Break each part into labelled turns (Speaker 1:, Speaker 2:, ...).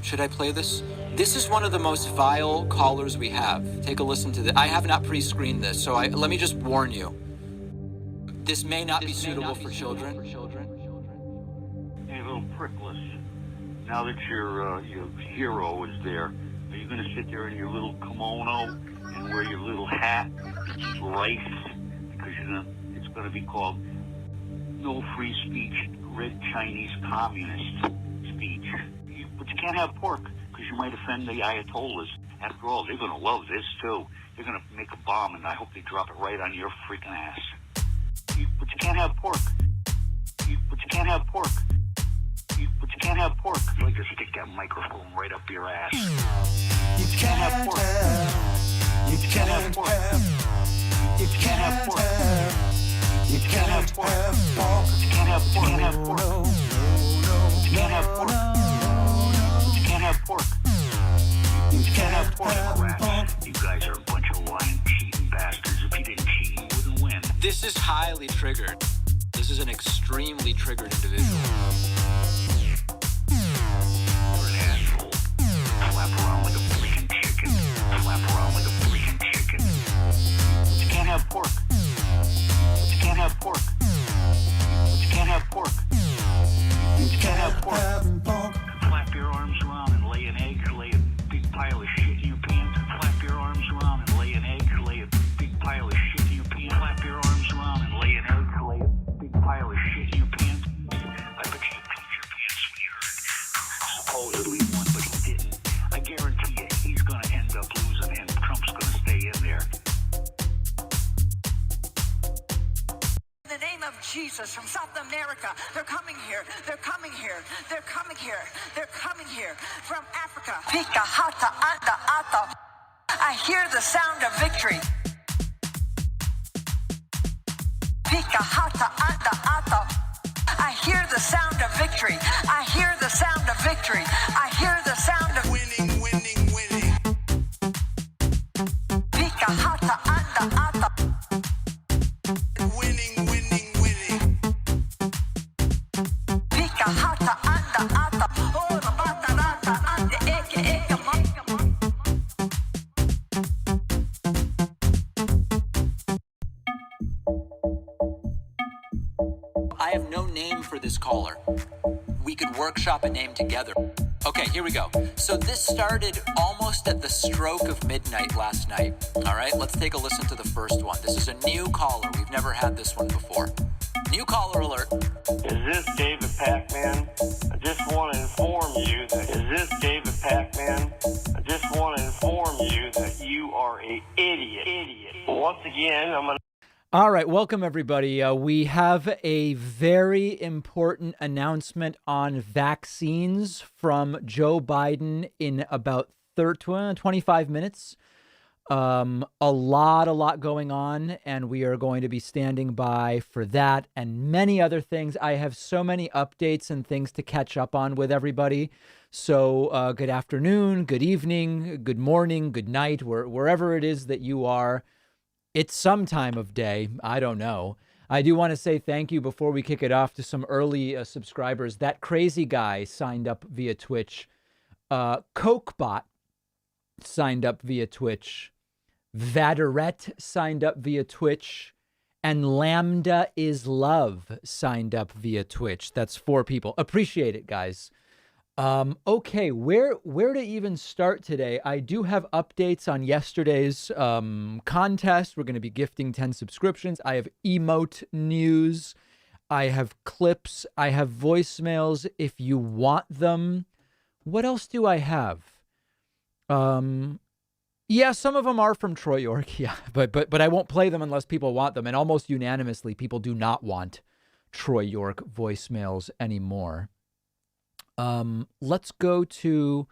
Speaker 1: Should I play this? This is one of the most vile callers we have. Take a listen to this. I have not pre-screened this, so let me just warn you. This may not be suitable for children.
Speaker 2: Hey, little prickless. Now that your hero is there, are you going to sit there in your little kimono and wear your little hat and eat rice? Because it's going to be called No Free Speech, Red Chinese Communist Speech. But you can't have pork because you might offend the Ayatollahs. After all, they're going to love this too. They're going to make a bomb, and I hope they drop it right on your freaking ass. But you can't have pork. But you can't have pork. But you can't have pork. I'd like to stick that microphone right up your ass. You can't have pork. You can't have pork. You can't have pork. You can't have pork. You can't have pork. You can't have pork. You can't have pork. You can't have pork. You can't have pork. You guys are a bunch of lying, cheating bastards. If you didn't cheat, you wouldn't win.
Speaker 1: This is highly triggered. This is an extremely triggered individual.
Speaker 2: You're an asshole. Flap around like a freaking chicken. Flap around like a freaking chicken. You can't have pork. You can't have pork. You can't have pork. You can't have pork. Flap your arms around and lay an egg or lay a big pile of shit in your pants. Flap your arms around and lay an egg or lay a big pile of shit in your pants. Flap your arms around and lay an egg or lay a big pile of shit in your pants. I bet you peed your pants when you heard supposedly won, but he didn't. I guarantee you he's going to end up losing and Trump's going to stay in there.
Speaker 3: In the name of Jesus from South America, they're coming here, they're coming here, they're coming here, they're coming here from Africa. Pika hata anda ata. I hear the sound of victory. Pika hata anda ata. I hear the sound of victory. I hear the sound of victory. I hear the sound of winning, winning, winning. Pika hata anda ata. Winning, winning, winning. Pika hata anda ata. Oh, the batarata ande eke eke ma.
Speaker 1: I have no name for this caller. We could workshop a name together. Okay, here we go. So this started almost at the stroke of midnight last night. All right, let's take a listen to the first one. This is a new caller. We've never had this one before. New caller alert.
Speaker 4: Is this David Pac-Man? I just want to inform you that... Is this David Pac-Man? I just want to inform you that you are an idiot. Once again, I'm going to...
Speaker 5: All right, welcome everybody. We have a very important announcement on vaccines from Joe Biden in about 25 minutes. A lot going on, and we are going to be standing by for that and many other things. I have so many updates and things to catch up on with everybody. So good afternoon, good evening, good morning, good night, wherever it is that you are. It's some time of day. I don't know. I do want to say thank you before we kick it off to some early subscribers. That crazy guy signed up via Twitch. Cokebot signed up via Twitch. Vaderet signed up via Twitch. And Lambda is Love signed up via Twitch. That's 4 people. Appreciate it, guys. Okay, where to even start today? I do have updates on yesterday's contest. We're going to be gifting 10 subscriptions. I have emote news. I have clips. I have voicemails if you want them. What else do I have? Yeah, some of them are from Troy York. Yeah, but I won't play them unless people want them. And almost unanimously, people do not want Troy York voicemails anymore. Let's go to,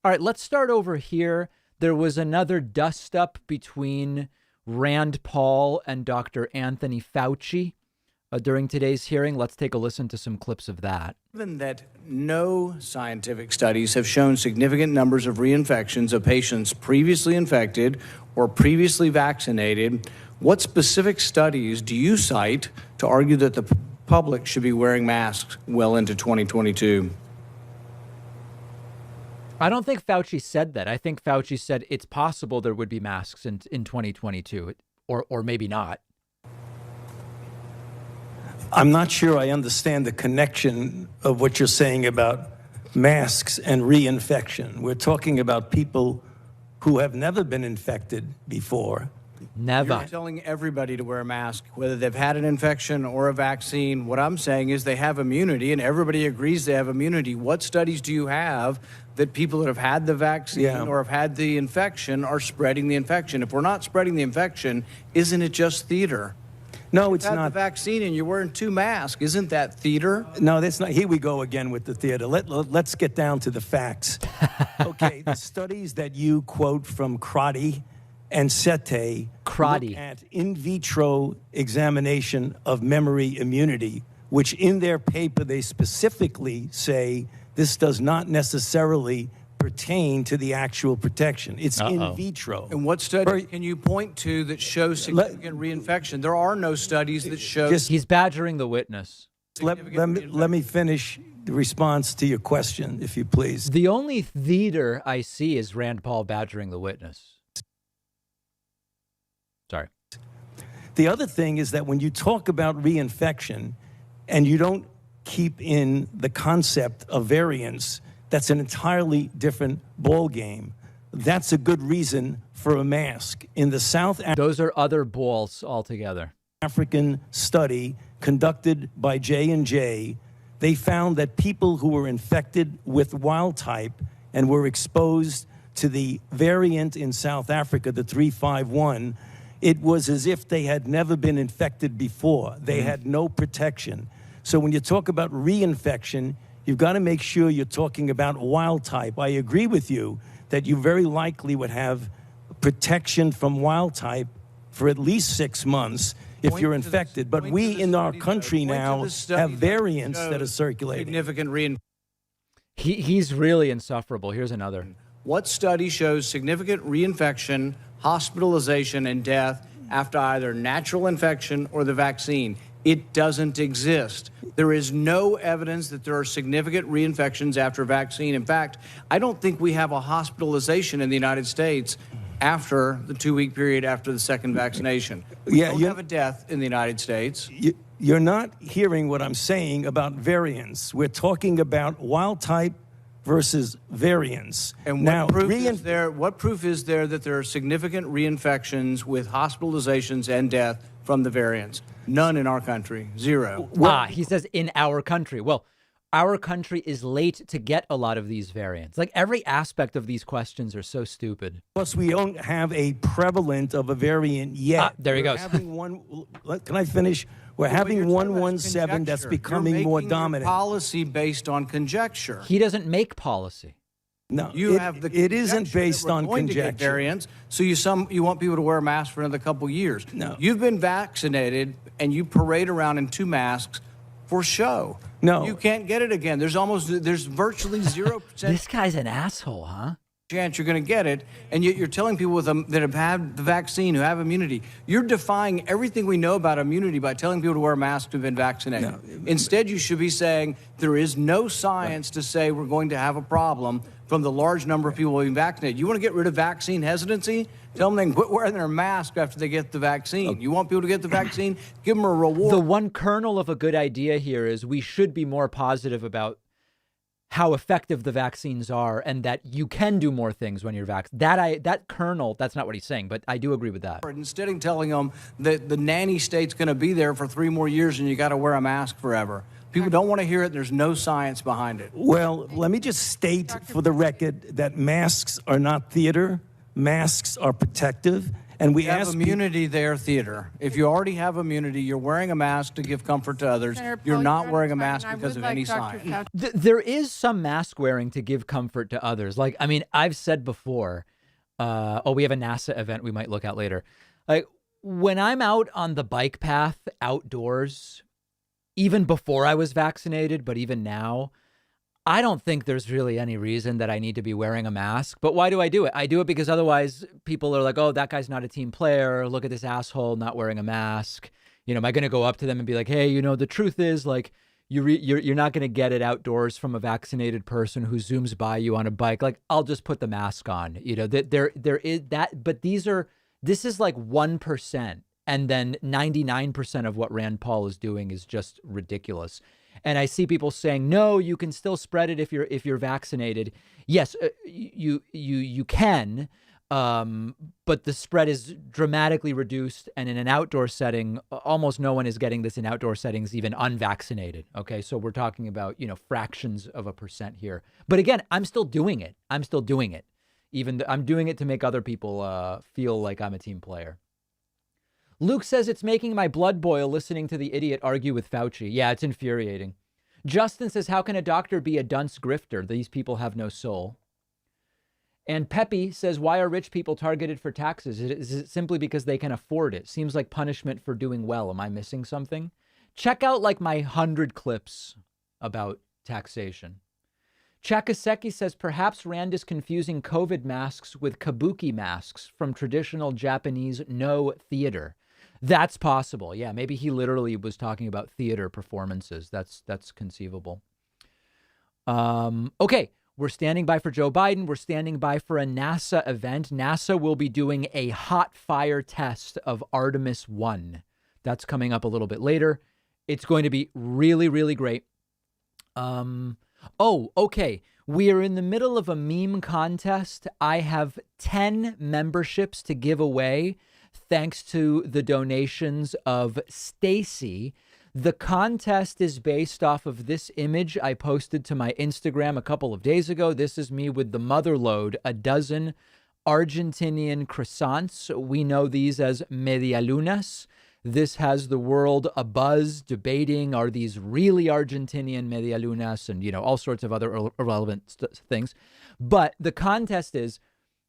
Speaker 5: all right, let's start over here. There was another dust up between Rand Paul and Dr. Anthony Fauci during today's hearing. Let's take a listen to some clips of that.
Speaker 6: Given that no scientific studies have shown significant numbers of reinfections of patients previously infected or previously vaccinated, what specific studies do you cite to argue that the public should be wearing masks well into 2022?
Speaker 5: I don't think Fauci said that. I think Fauci said it's possible there would be masks in 2022, or maybe not.
Speaker 7: I'm not sure I understand the connection of what you're saying about masks and reinfection. We're talking about people who have never been infected before.
Speaker 5: Never.
Speaker 6: You're telling everybody to wear a mask, whether they've had an infection or a vaccine. What I'm saying is they have immunity, and everybody agrees they have immunity. What studies do you have that people that have had the vaccine or have had the infection are spreading the infection? If we're not spreading the infection, isn't it just theater?
Speaker 7: No, it's
Speaker 6: You've had
Speaker 7: not.
Speaker 6: the vaccine and you're wearing 2 masks. Isn't that theater?
Speaker 7: No, that's not. Here we go again with the theater. Let's get down to the facts. Okay, the studies that you quote from Crotty and Sete look at in vitro examination of memory immunity, which in their paper they specifically say this does not necessarily pertain to the actual protection. It's in vitro.
Speaker 6: And what studies can you point to that show significant reinfection? There are no studies that show.
Speaker 5: He's badgering the witness.
Speaker 7: Let me finish the response to your question, if you please.
Speaker 5: The only theater I see is Rand Paul badgering the witness. Sorry.
Speaker 7: The other thing is that when you talk about reinfection and you don't keep in the concept of variants, that's an entirely different ball game. That's a good reason for a mask. In the
Speaker 5: Those are other balls altogether.
Speaker 7: African study conducted by J&J, they found that people who were infected with wild type and were exposed to the variant in South Africa, the 351, it was as if they had never been infected before. They had no protection. So when you talk about reinfection, you've got to make sure you're talking about wild type. I agree with you that you very likely would have protection from wild type for at least 6 months if you're infected. But we in our country now have variants that are circulating.
Speaker 6: Significant
Speaker 5: He's really insufferable. Here's another.
Speaker 6: What study shows significant reinfection, hospitalization, and death after either natural infection or the vaccine? It doesn't exist. There is no evidence that there are significant reinfections after vaccine. In fact, I don't think we have a hospitalization in the United States after the 2-week period after the second vaccination. We don't have a death in the United States.
Speaker 7: You're not hearing what I'm saying about variants. We're talking about wild type versus variants.
Speaker 6: And what proof is there that there are significant reinfections with hospitalizations and death from the variants? None in our country. Zero.
Speaker 5: He says in our country. Well, our country is late to get a lot of these variants. Like every aspect of these questions are so stupid.
Speaker 7: Plus, we don't have a prevalent of a variant yet.
Speaker 5: There he goes.
Speaker 7: Can I finish? We're having 117 that's becoming more dominant.
Speaker 6: Policy based on conjecture.
Speaker 5: He doesn't make policy.
Speaker 7: No,
Speaker 6: it
Speaker 7: isn't based on conjecture.
Speaker 6: Variants, so you want people to wear a mask for another couple years.
Speaker 7: No.
Speaker 6: You've been vaccinated and you parade around in 2 masks for show.
Speaker 7: No.
Speaker 6: You can't get it again. There's virtually 0%.
Speaker 5: This guy's an asshole, huh?
Speaker 6: Chance you're going to get it, and yet you're telling people that have had the vaccine, who have immunity. You're defying everything we know about immunity by telling people to wear a mask who've been vaccinated. No. Instead, you should be saying there is no science to say we're going to have a problem from the large number of people being vaccinated. You want to get rid of vaccine hesitancy? Tell them they can quit wearing their mask after they get the vaccine. Okay. You want people to get the vaccine? Give them a reward.
Speaker 5: The one kernel of a good idea here is we should be more positive about how effective the vaccines are and that you can do more things when you're vaccinated. That kernel, that's not what he's saying, but I do agree with that.
Speaker 6: Instead of telling them that the nanny state's going to be there for 3 more years and you got to wear a mask forever. People don't want to hear it. There's no science behind it.
Speaker 7: Well, let me just state for the record that masks are not theater. Masks are protective. And we
Speaker 6: have immunity there, theater. If you already have immunity, you're wearing a mask to give comfort to others. You're not wearing a mask because of any science.
Speaker 5: There is some mask wearing to give comfort to others. Like, I mean, I've said before, we have a NASA event we might look at later. Like, when I'm out on the bike path outdoors, even before I was vaccinated, but even now, I don't think there's really any reason that I need to be wearing a mask. But why do I do it? I do it because otherwise people are like, oh, that guy's not a team player. Look at this asshole not wearing a mask. You know, am I going to go up to them and be like, hey, you know, the truth is, like, You're not going to get it outdoors from a vaccinated person who zooms by you on a bike. Like, I'll just put the mask on. You know, there is that, but this is like 1%, and then 99% of what Rand Paul is doing is just ridiculous. And I see people saying, no, you can still spread it if you're vaccinated. Yes, you can. But the spread is dramatically reduced, and in an outdoor setting, almost no one is getting this in outdoor settings, even unvaccinated. Okay, so we're talking about, fractions of a percent here. But again, I'm still doing it. Even I'm doing it to make other people feel like I'm a team player. Luke says it's making my blood boil listening to the idiot argue with Fauci. Yeah, it's infuriating. Justin says, how can a doctor be a dunce grifter? These people have no soul. And Peppy says, why are rich people targeted for taxes? Is it simply because they can afford it? Seems like punishment for doing well. Am I missing something? Check out like my 100 clips about taxation. Chakaseki says, perhaps Rand is confusing COVID masks with kabuki masks from traditional Japanese no theater. That's possible. Yeah, maybe he literally was talking about theater performances. That's conceivable. Okay. We're standing by for Joe Biden. We're standing by for a NASA event. NASA will be doing a hot fire test of Artemis 1. That's coming up a little bit later. It's going to be really, really great. Okay. We are in the middle of a meme contest. I have 10 memberships to give away thanks to the donations of Stacy. The contest is based off of this image I posted to my Instagram a couple of days ago. This is me with the mother lode, a dozen Argentinian croissants. We know these as medialunas. This has the world abuzz, debating, are these really Argentinian medialunas, and, all sorts of other irrelevant things. But the contest is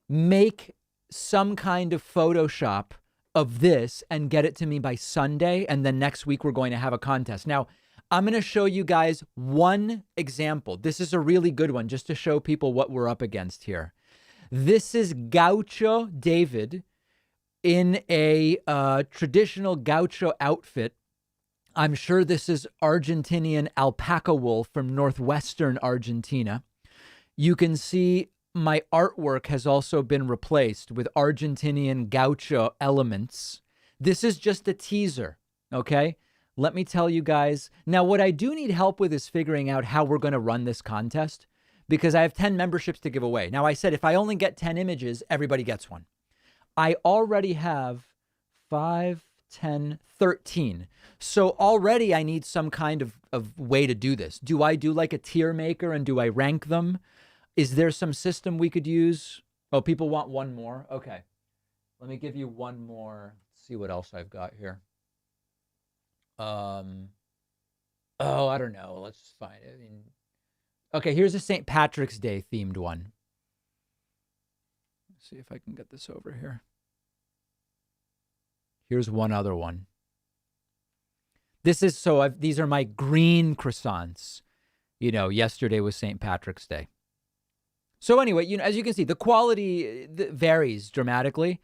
Speaker 5: make some kind of Photoshop of this and get it to me by Sunday. And then next week, we're going to have a contest. Now, I'm going to show you guys one example. This is a really good one just to show people what we're up against here. This is Gaucho David in a traditional Gaucho outfit. I'm sure this is Argentinian alpaca wool from northwestern Argentina. You can see my artwork has also been replaced with Argentinian gaucho elements. This is just a teaser, okay? Let me tell you guys. Now, what I do need help with is figuring out how we're going to run this contest, because I have 10 memberships to give away. Now, I said if I only get 10 images, everybody gets one. I already have 5, 10, 13. So already I need some kind of way to do this. Do I do like a tier maker and do I rank them? Is there some system we could use? Oh, people want one more. Okay. Let me give you one more. Let's see what else I've got here. I don't know. Let's just find it. Okay, here's a St. Patrick's Day themed one. Let's see if I can get this over here. Here's one other one. These are my green croissants. Yesterday was St. Patrick's Day. So anyway, as you can see, the quality varies dramatically.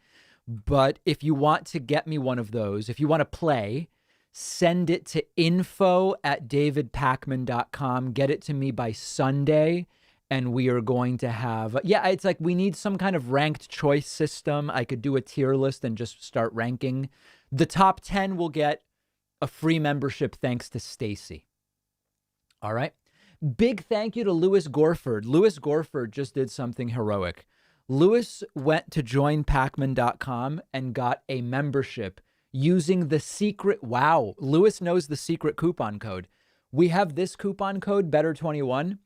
Speaker 5: But if you want to get me one of those, if you want to play, send it to info@davidpakman.com. Get it to me by Sunday. And we are going to have, it's like we need some kind of ranked choice system. I could do a tier list and just start ranking. The top 10 will get a free membership thanks to Stacy. All right. Big thank you to Louis Gorford. Louis Gorford just did something heroic. Louis went to joinpakman.com and got a membership using the secret. Wow. Louis knows the secret coupon code. We have this coupon code, Better21.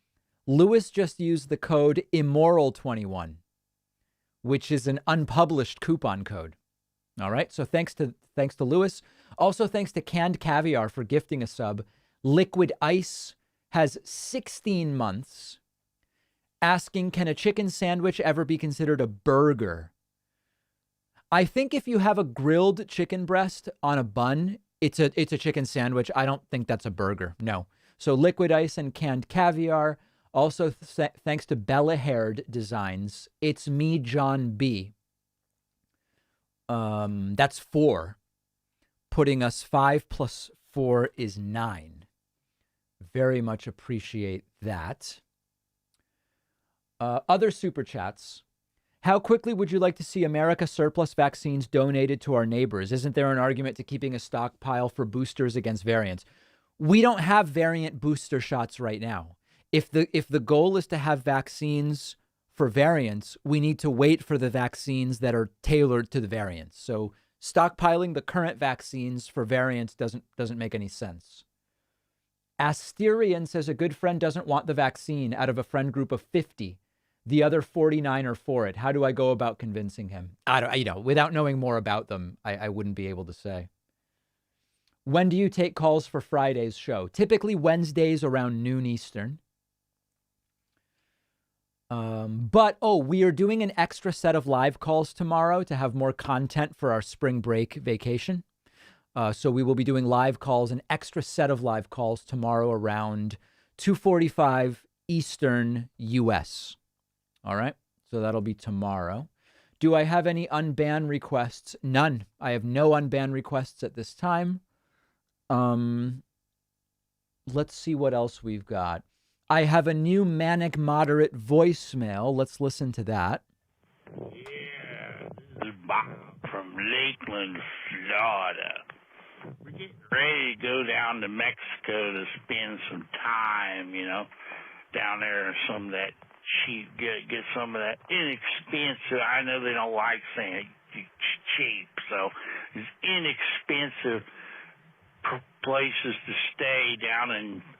Speaker 5: Louis just used the code Immoral21, which is an unpublished coupon code. All right. So thanks to Louis. Also, thanks to Canned Caviar for gifting a sub. Liquid Ice has 16 months, asking, can a chicken sandwich ever be considered a burger? I think if you have a grilled chicken breast on a bun, it's a chicken sandwich. I don't think that's a burger. No. So Liquid Ice and Canned Caviar. Also, thanks to Bella Haired Designs. It's me, John B. That's 4. Putting us 5 plus 4 is 9. Very much appreciate that. Other super chats. How quickly would you like to see America surplus vaccines donated to our neighbors? Isn't there an argument to keeping a stockpile for boosters against variants? We don't have variant booster shots right now. If the goal is to have vaccines for variants, we need to wait for the vaccines that are tailored to the variants. So stockpiling the current vaccines for variants doesn't make any sense. Asterian says a good friend doesn't want the vaccine out of a friend group of 50. The other 49 are for it. How do I go about convincing him? Without knowing more about them, I wouldn't be able to say. When do you take calls for Friday's show? Typically Wednesdays around noon Eastern. We are doing an extra set of live calls tomorrow to have more content for our spring break vacation. So we will be doing live calls, an extra set of live calls tomorrow around 2:45 Eastern US. All right. So that'll be tomorrow. Do I have any unban requests? None. I have no unban requests at this time. Let's see what else we've got. I have a new manic moderate voicemail. Let's listen to that.
Speaker 8: Yeah, this is Bob from Lakeland, Florida. We're getting ready to go down to Mexico to spend some time, down there, some of that cheap, get some of that inexpensive. I know they don't like saying cheap, so it's inexpensive places to stay down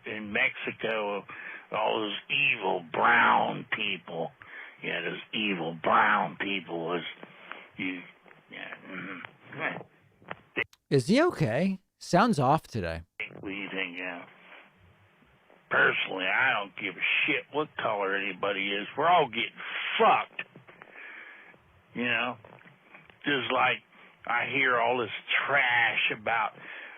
Speaker 8: in Mexico. All those evil brown people. Yeah, those evil brown people
Speaker 5: Is he okay? Sounds off today.
Speaker 8: What do you think? Personally, I don't give a shit what color anybody is. We're all getting fucked. Just like I hear all this trash about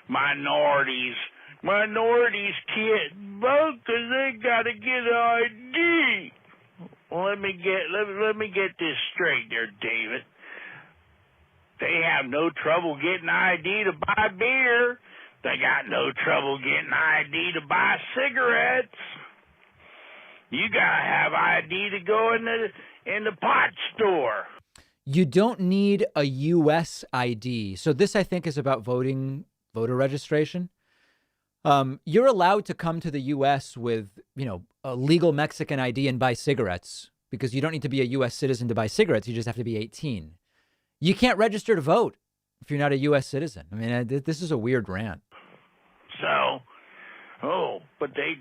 Speaker 8: minorities can't vote because they got to get an ID. Well, let me get this straight there, David. They have no trouble getting ID to buy beer. They got no trouble getting ID to buy cigarettes. You gotta have ID to go in the pot store.
Speaker 5: You don't need a U.S. ID. So this, I think, is about voter registration. You're allowed to come to the U.S. with, a legal Mexican ID and buy cigarettes because you don't need to be a U.S. citizen to buy cigarettes. You just have to be 18. You can't register to vote if you're not a U.S. citizen. I mean, this is a weird rant.
Speaker 8: But they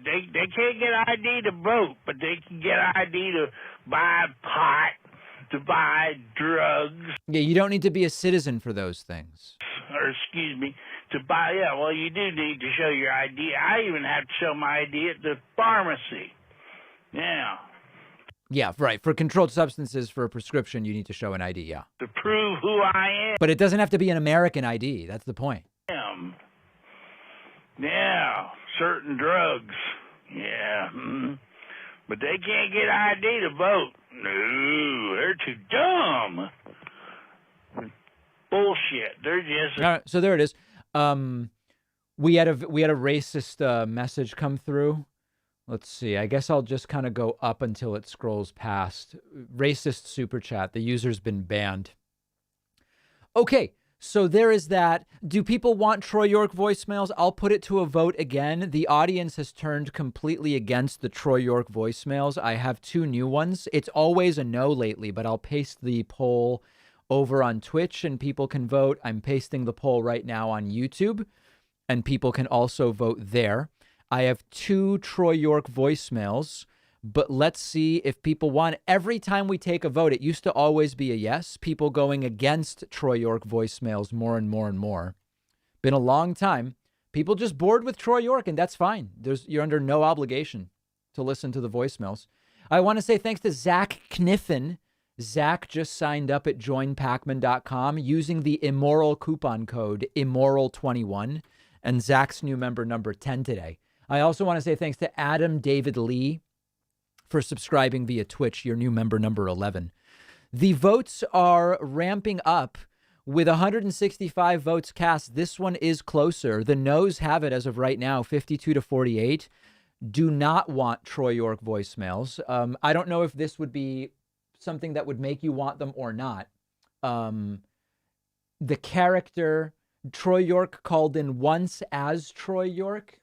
Speaker 8: can't get ID to vote, but they can get ID to buy pot, to buy drugs.
Speaker 5: Yeah, you don't need to be a citizen for those things.
Speaker 8: Or, excuse me, to buy, you do need to show your ID. I even have to show my ID at the pharmacy. Yeah.
Speaker 5: Yeah, right. For controlled substances, for a prescription, you need to show an ID, yeah.
Speaker 8: To prove who I am.
Speaker 5: But it doesn't have to be an American ID. That's the point.
Speaker 8: Yeah, certain drugs. Yeah. But they can't get ID to vote. No, they're too dumb. Bullshit. They're just...
Speaker 5: All right, so there it is. We had a racist message come through. Let's see. I guess I'll just kind of go up until it scrolls past. Racist super chat. The user's been banned. Okay, so there is that. Do people want Troy York voicemails? I'll put it to a vote again. The audience has turned completely against the Troy York voicemails. I have 2 new ones. It's always a no lately, but I'll paste the poll over on Twitch and people can vote. I'm pasting the poll right now on YouTube and people can also vote there. I have 2 Troy York voicemails, but let's see if people want. Every time we take a vote, it used to always be a yes. People going against Troy York voicemails more and more and more. Been a long time. People just bored with Troy York, and that's fine. You're under no obligation to listen to the voicemails. I want to say thanks to Zach Kniffen. Zach just signed up at joinpacman.com using the immoral coupon code immoral21, and Zach's new member number 10 today. I also want to say thanks to Adam David Lee for subscribing via Twitch, your new member number 11. The votes are ramping up with 165 votes cast. This one is closer. The no's have it as of right now, 52 to 48. do not want Troy York voicemails. I don't know if this would be something that would make you want them or not. The character Troy York called in once as Troy York,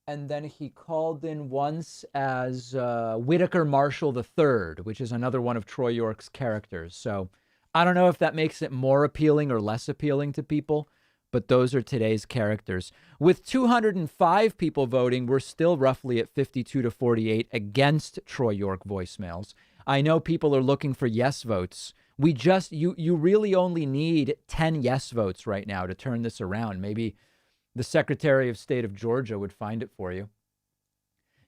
Speaker 5: and then he called in once as Whitaker Marshall III, which is another one of Troy York's characters. So I don't know if that makes it more appealing or less appealing to people, but those are today's characters. With 205 people voting, we're still roughly at 52 to 48 against Troy York voicemails. I know people are looking for yes votes. You really only need 10 yes votes right now to turn this around. Maybe the Secretary of State of Georgia would find it for you.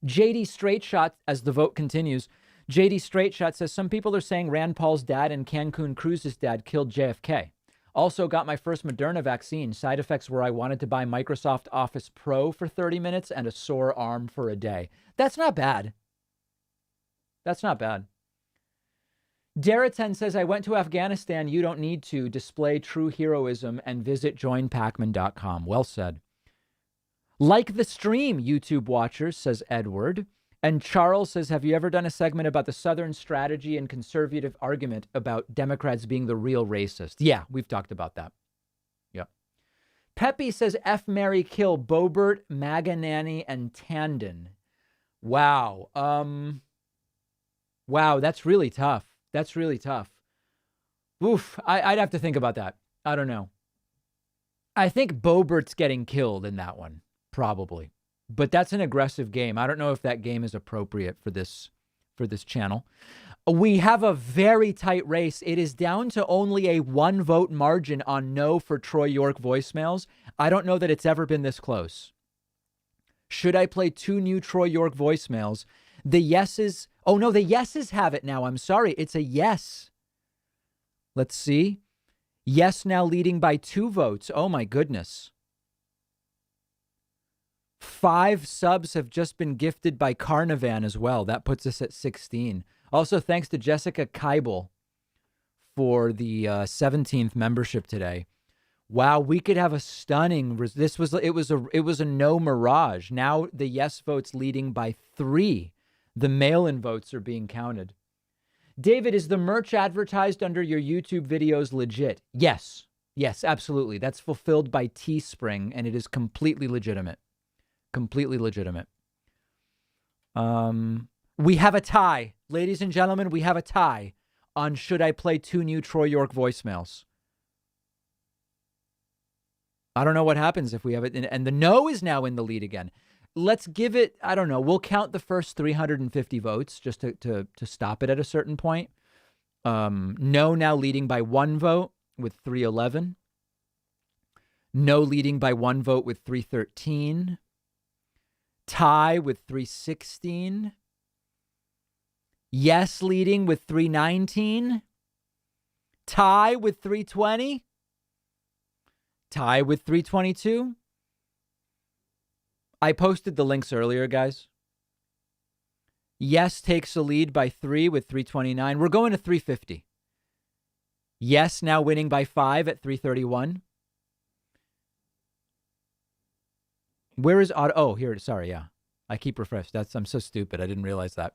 Speaker 5: JD Straightshot, as the vote continues, JD Straightshot says, some people are saying Rand Paul's dad and Cancun Cruz's dad killed JFK. Also got my first Moderna vaccine. Side effects were I wanted to buy Microsoft Office Pro for 30 minutes and a sore arm for a day. That's not bad. That's not bad. Daratan says, I went to Afghanistan. You don't need to display true heroism and visit joinpacman.com. Well said. Like the stream, YouTube watchers, says Edward. And Charles says, have you ever done a segment about the Southern strategy and conservative argument about Democrats being the real racist? Yeah, we've talked about that. Yep. Pepe says, F, marry, kill Boebert, Maganani, and Tandon. Wow. Wow, that's really tough. That's really tough. Oof, I'd have to think about that. I don't know. I think Boebert's getting killed in that one, probably. But that's an aggressive game. I don't know if that game is appropriate for this channel. We have a very tight race. It is down to only a 1 vote margin on no for Troy York voicemails. I don't know that it's ever been this close. Should I play 2 new Troy York voicemails? The yeses. Oh, no, the yeses have it now. I'm sorry. It's a yes. Let's see. Yes now leading by 2 votes. Oh, my goodness. 5 subs have just been gifted by Carnivan as well. That puts us at 16. Also, thanks to Jessica Keibel for the 17th membership today. Wow, we could have a stunning. It was a no mirage. Now the yes votes leading by 3. The mail-in votes are being counted. David, is the merch advertised under your YouTube videos legit? Yes. Yes, absolutely. That's fulfilled by Teespring, and it is completely legitimate. Completely legitimate. We have a tie. Ladies and gentlemen, we have a tie on should I play 2 new Troy York voicemails. I don't know what happens if we have it. And the no is now in the lead again. Let's give it, I don't know, we'll count the first 350 votes just to stop it at a certain point. No now leading by 1 vote with 311. No leading by 1 vote with 313. Tie with 316. Yes leading with 319. Tie with 320. Tie with 322. I posted the links earlier, guys. Yes takes the lead by 3 with 329. We're going to 350. Yes now winning by 5 at 331. Where is auto? Oh, here. Sorry, yeah. I keep refreshed. I'm so stupid. I didn't realize that.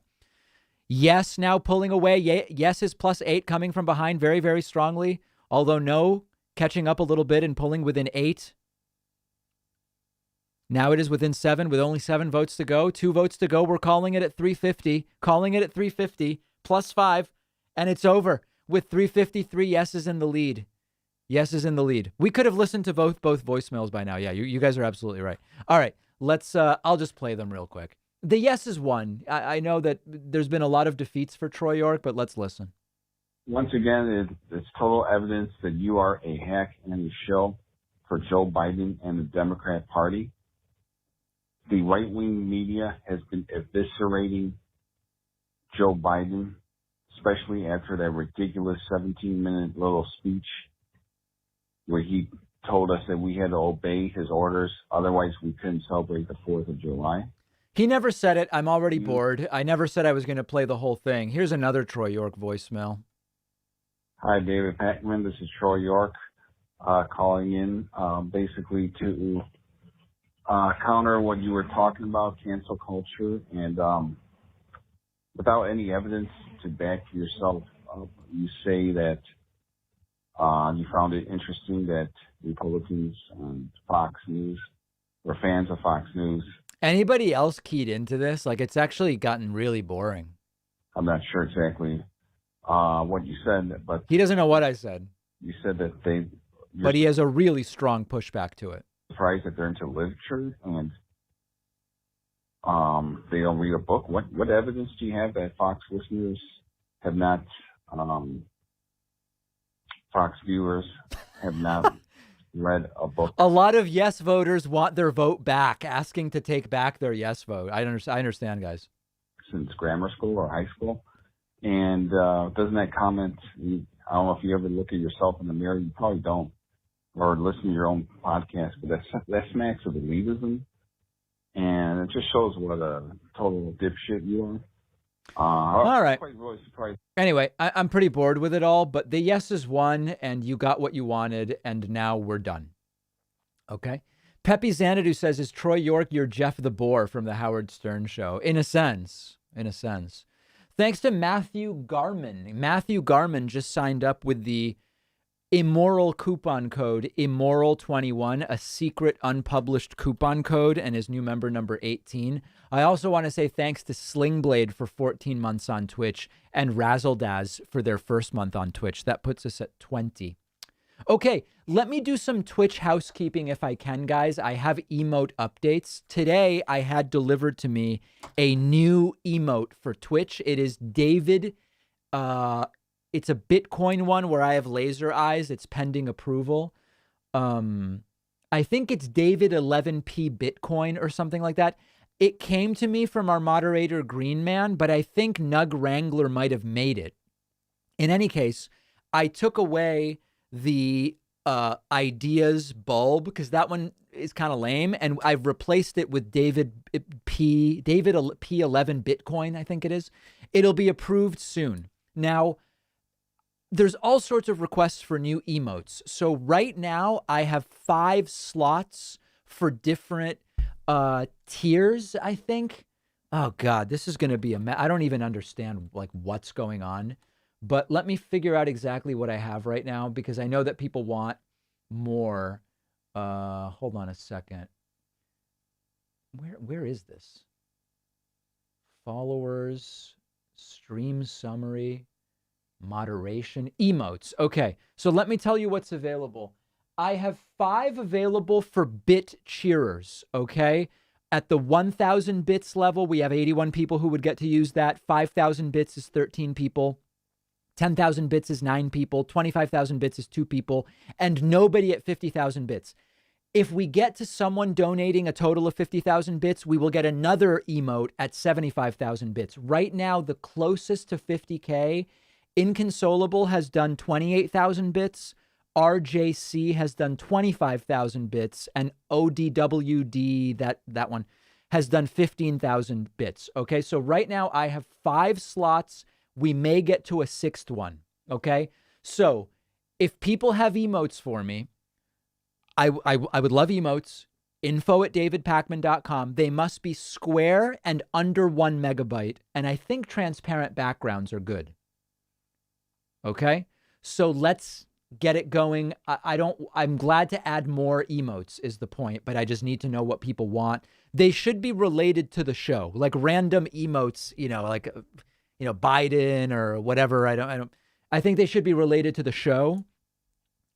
Speaker 5: Yes now pulling away. Yes is +8 coming from behind very, very strongly. Although no catching up a little bit and pulling within 8. Now it is within 7 with only 7 votes to go. 2 votes to go. We're calling it at 350. Calling it at 350 +5. And it's over with 353 yeses in the lead. Yes is in the lead. We could have listened to both voicemails by now. Yeah, you guys are absolutely right. All right, let's. I'll just play them real quick. The yeses won. I know that there's been a lot of defeats for Troy York, but let's listen.
Speaker 9: Once again, it's total evidence that you are a hack and a shill for Joe Biden and the Democrat Party. The right-wing media has been eviscerating Joe Biden, especially after that ridiculous 17-minute little speech where he told us that we had to obey his orders, otherwise we couldn't celebrate the 4th of July.
Speaker 5: He never said it. I'm already bored. I never said I was going to play the whole thing. Here's another Troy York voicemail.
Speaker 9: Hi, David Packman. This is Troy York calling in basically to counter what you were talking about, cancel culture, and without any evidence to back yourself up, you say that you found it interesting that Republicans on Fox News were fans of Fox News.
Speaker 5: Anybody else keyed into this? Like, it's actually gotten really boring.
Speaker 9: I'm not sure exactly what you said, but
Speaker 5: he doesn't know what I said.
Speaker 9: You said that
Speaker 5: but he has a really strong pushback to it.
Speaker 9: Surprised that they're into literature and they don't read a book. What evidence do you have that Fox listeners have not, Fox viewers have not read a book?
Speaker 5: A lot of yes voters want their vote back, asking to take back their yes vote. I understand, guys.
Speaker 9: Since grammar school or high school. And doesn't that comment, I don't know if you ever look at yourself in the mirror, you probably don't, or listen to your own podcast, but that smacks of elitism. And it just shows what a total dipshit you are.
Speaker 5: All right.
Speaker 9: I'm quite really surprised.
Speaker 5: Anyway, I'm pretty bored with it all, but the yeses won, and you got what you wanted, and now we're done. Okay? Pepe Xanadu says, is Troy York your Jeff the Boar from the Howard Stern show? In a sense. Thanks to Matthew Garman. Matthew Garman just signed up with the immoral coupon code immoral21, a secret unpublished coupon code, and his new member number 18. I also want to say thanks to Slingblade for 14 months on Twitch and Razzledaz for their first month on Twitch. That puts us at 20. Okay, let me do some Twitch housekeeping if I can, guys. I have emote updates. Today, I had delivered to me a new emote for Twitch. It is David. It's a Bitcoin one where I have laser eyes. It's pending approval. I think it's David 11p Bitcoin or something like that. It came to me from our moderator Greenman, but I think Nug Wrangler might have made it. In any case, I took away the ideas bulb because that one is kind of lame, and I've replaced it with David P11 Bitcoin, I think it is. It'll be approved soon. Now, there's all sorts of requests for new emotes. So right now I have 5 slots for different tiers, I think. Oh God, this is going to be a mess. I don't even understand like what's going on. But let me figure out exactly what I have right now because I know that people want more. Hold on a second. Where is this? Followers, stream summary, moderation, emotes. Okay, so let me tell you what's available. I have 5 available for bit cheerers, okay? At the 1,000 bits level, we have 81 people who would get to use that. 5,000 bits is 13 people. 10,000 bits is 9 people, 25,000 bits is 2 people, and nobody at 50,000 bits. If we get to someone donating a total of 50,000 bits, we will get another emote at 75,000 bits. Right now, the closest to 50K, Inconsolable has done 28,000 bits, RJC has done 25,000 bits, and ODWD, that one, has done 15,000 bits. Okay, so right now I have 5 slots. We may get to a 6th one, okay? So if people have emotes for me, I would love emotes. info@davidpakman.com. They must be square and under 1 megabyte, and I think transparent backgrounds are good. Okay? So let's get it going. I'm glad to add more emotes is the point, but I just need to know what people want. They should be related to the show, like random emotes, like Biden or whatever. I think they should be related to the show.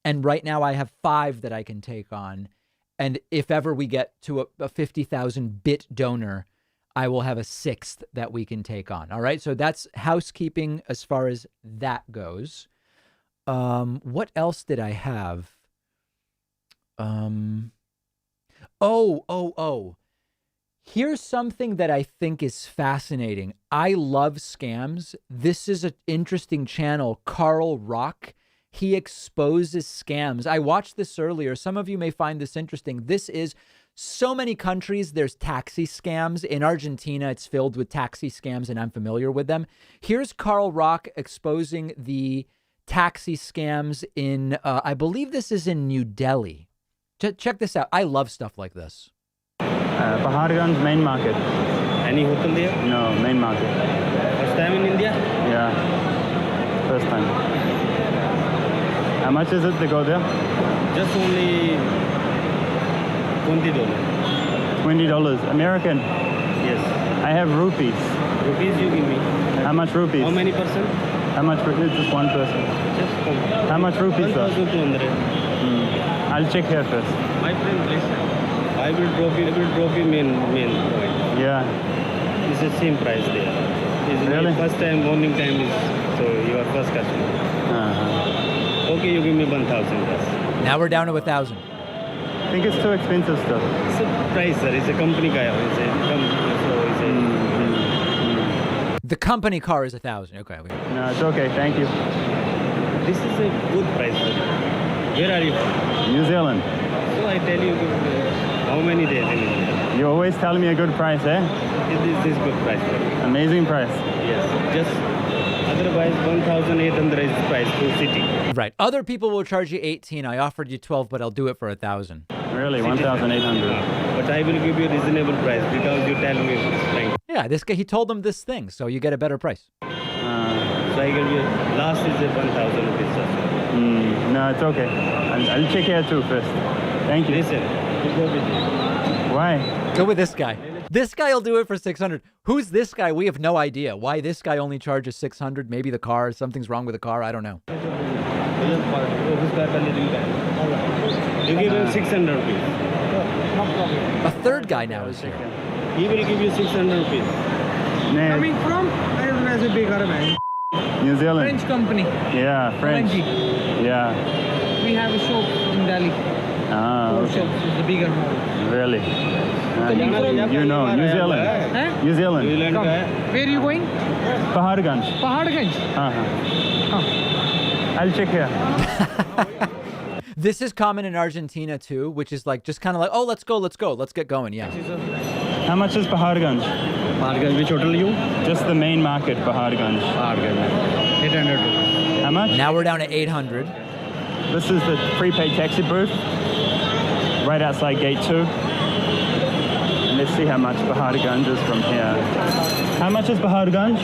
Speaker 5: And right now I have 5 that I can take on. And if ever we get to a 50,000 bit donor, I will have a 6th that we can take on. All right. So that's housekeeping as far as that goes. What else did I have? Here's something that I think is fascinating. I love scams. This is an interesting channel, Carl Rock. He exposes scams. I watched this earlier. Some of you may find this interesting. This is so many countries. There's taxi scams. In Argentina, it's filled with taxi scams, and I'm familiar with them. Here's Carl Rock exposing the taxi scams in, I believe this is in New Delhi. Check this out. I love stuff like this.
Speaker 10: Paharganj main market.
Speaker 11: Any hotel there?
Speaker 10: No, main market.
Speaker 11: First time in India?
Speaker 10: Yeah, first time. How much is it to go there?
Speaker 11: Just only $20.
Speaker 10: $20. American.
Speaker 11: Yes.
Speaker 10: I have rupees.
Speaker 11: Rupees you give me.
Speaker 10: How much rupees?
Speaker 11: How many person?
Speaker 10: How much? It's just one person.
Speaker 11: Just come.
Speaker 10: How much rupees?
Speaker 11: 1,200.
Speaker 10: I'll check here first.
Speaker 11: My friend, please. I will drop you main point.
Speaker 10: Yeah.
Speaker 11: It's the same price there. It's
Speaker 10: Really?
Speaker 11: my first time, morning time is, so you are first customer.
Speaker 10: Uh-huh.
Speaker 11: Okay, you give me 1,000 plus.
Speaker 5: Now we're down to 1,000.
Speaker 10: I think it's too expensive stuff.
Speaker 11: It's a price, sir. It's a company car. It's a company, so it's a...
Speaker 5: The company car is 1,000. Okay.
Speaker 10: No, it's okay. Thank you.
Speaker 11: This is a good price, sir. Where are you from?
Speaker 10: New Zealand.
Speaker 11: So I tell you, how many days in India?
Speaker 10: You always tell me a good price, eh?
Speaker 11: This is good price, sir.
Speaker 10: Amazing price.
Speaker 11: Yes. Just otherwise 1,800 is price to city.
Speaker 5: Right. Other people will charge you 18. I offered you 12, but I'll do it for 1,000.
Speaker 10: Really? 1,800.
Speaker 11: But I will give you a reasonable price because you tell me it's right.
Speaker 5: Yeah, this guy, he told them this thing, so you get a better price.
Speaker 11: So I give you, last is a 1,000 rupees, sir.
Speaker 10: No, it's okay. I'll check here too first. Thank you.
Speaker 11: Listen, you go with it.
Speaker 10: Why?
Speaker 5: Go with this guy. This guy will do it for 600. Who's this guy? We have no idea. Why this guy only charges 600? Maybe the car, something's wrong with the car. I don't know.
Speaker 11: You give him 600 rupees.
Speaker 5: A third guy now is here.
Speaker 11: He will give you 600 rupees.
Speaker 12: Coming from, I don't know, as a big man.
Speaker 10: New Zealand.
Speaker 12: French company.
Speaker 10: Yeah, French.
Speaker 12: Orange.
Speaker 10: Yeah.
Speaker 12: We have a shop in Delhi.
Speaker 10: Ah,
Speaker 12: Four
Speaker 10: okay.
Speaker 12: shops, it's the bigger mall.
Speaker 10: Really?
Speaker 12: Coming from,
Speaker 10: You know, New Zealand.
Speaker 12: Huh?
Speaker 10: New Zealand.
Speaker 12: Come. Where are you going?
Speaker 10: Paharganj.
Speaker 12: Paharganj.
Speaker 10: I'll check here.
Speaker 5: This is common in Argentina too, which is like just kind of like, oh, let's go, let's get going. Yeah.
Speaker 10: How much is Paharganj?
Speaker 11: Paharganj, which hotel you?
Speaker 10: Just the main market, Paharganj.
Speaker 11: Paharganj. 800 rupees.
Speaker 10: How much?
Speaker 5: Now we're down to 800.
Speaker 10: This is the prepaid taxi booth, right outside gate 2. And let's see how much Paharganj is from here. How much is Paharganj?